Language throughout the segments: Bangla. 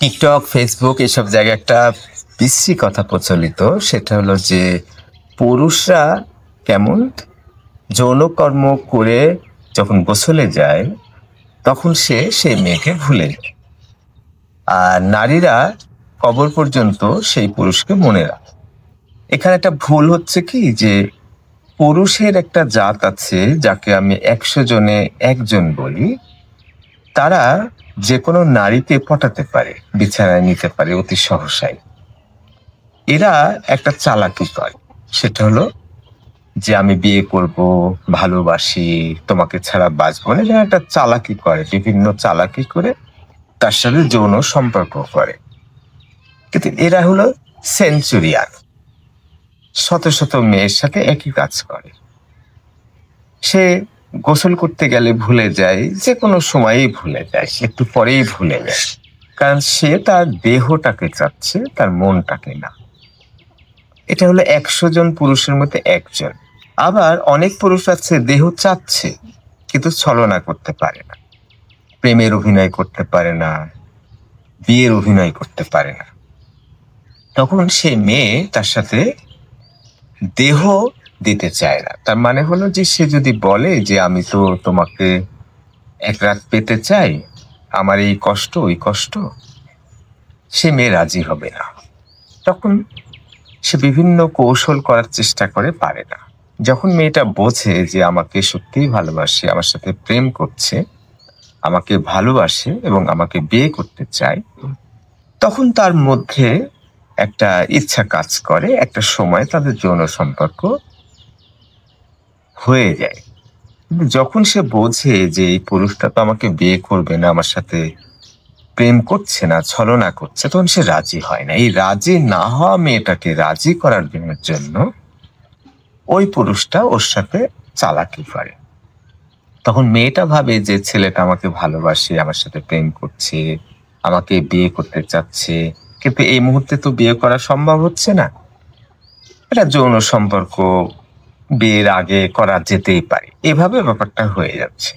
টিকটক, ফেসবুক এসব জায়গায় একটা বিশ্রী কথা প্রচলিত। সেটা হলো যে পুরুষরা কেমন যৌনকর্ম করে যখন গোসলে যায় তখন সে সেই মেয়েকে ভুলে যায়। আর নারীরা কবর পর্যন্ত সেই পুরুষকে মনে রাখে। এখানে একটা ভুল হচ্ছে কি যে পুরুষের একটা জাত আছে যাকে আমি ১০০ জনে একজন বলি। তারা যে কোনো নারীকে পটাতে পারে, বিছানায় নিতে পারে অতি সহসাই। এরা একটা চালাকি করে। সেটা হলো যে আমি বিয়ে করব, ভালোবাসি, তোমাকে ছাড়া বাঁচবো না। এরা একটা চালাকি করে, বিভিন্ন চালাকি করে তার সাথে যৌন সম্পর্ক করে। কিন্তু এরা হলো সেঞ্চুরিয়ান, শত শত মেয়ের সাথে একই কাজ করে। সে গোসল করতে গেলে ভুলে যায়, যে কোনো সময়ই ভুলে যায়, সে একটু পরেই ভুলে যায়, কারণ সে তার দেহটাকে চাচ্ছে, তার মনটাকে না। এটা হলো ১০০ জন পুরুষের মধ্যে একজন। আবার অনেক পুরুষ আছে দেহ চাচ্ছে কিন্তু ছলনা করতে পারে না, প্রেমের অভিনয় করতে পারে না, বিয়ের অভিনয় করতে পারে না। তখন সে মেয়ে তার সাথে দেহ দিতে চায় না। তার মানে হলো যে সে যদি বলে যে আমি তো তোমাকে এক রাত পেতে চাই, আমার এই কষ্ট ওই কষ্ট, সে মেয়ে রাজি হবে না। তখন সে বিভিন্ন কৌশল করার চেষ্টা করে, পারে না। যখন মেয়েটা বোঝে যে আমাকে সত্যিই ভালোবাসে, আমার সাথে প্রেম করছে, আমাকে ভালোবাসে এবং আমাকে বিয়ে করতে চায়, তখন তার মধ্যে একটা ইচ্ছা কাজ করে। একটা সময় তাদের যৌন সম্পর্ক হয়ে যায়। কিন্তু যখন সে বোঝে যে এই পুরুষটা তো আমাকে বিয়ে করবে না, আমার সাথে প্রেম করছে না, ছলনা করছে, তখন সে রাজি হয় না। এই রাজি না হওয়া মেয়েটাকে রাজি করার জন্য ওই পুরুষটা ওর সাথে চালাকি করে। তখন মেয়েটা ভাবে যে ছেলেটা আমাকে ভালোবাসে, আমার সাথে প্রেম করছে, আমাকে বিয়ে করতে চাচ্ছে, কিন্তু এই মুহূর্তে তো বিয়ে করা সম্ভব হচ্ছে না। এটা যৌন সম্পর্ক বিয়ের আগে করা যেতেই পারে, এভাবে ব্যাপারটা হয়ে যাচ্ছে।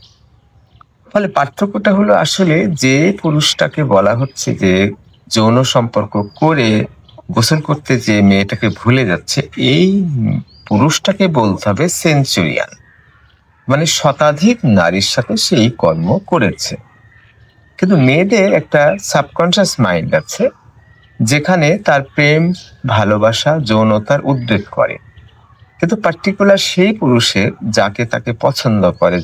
ফলে পার্থক্যটা হলো আসলে যে পুরুষটাকে বলা হচ্ছে যে যৌন সম্পর্ক করে গোসল করতে যে মেয়েটাকে ভুলে যাচ্ছে, এই পুরুষটাকে বলতে হবে সেঞ্চুরিয়ান, মানে শতাধিক নারীর সাথে সেই কর্ম করেছে। কিন্তু মেয়েদের একটা সাবকনশিয়াস মাইন্ড আছে যেখানে তার প্রেম, ভালোবাসা, যৌনতার উদ্রেক করে, কিন্তু পার্টিকুলার সেই পুরুষের যাকে তাকে পছন্দ করে,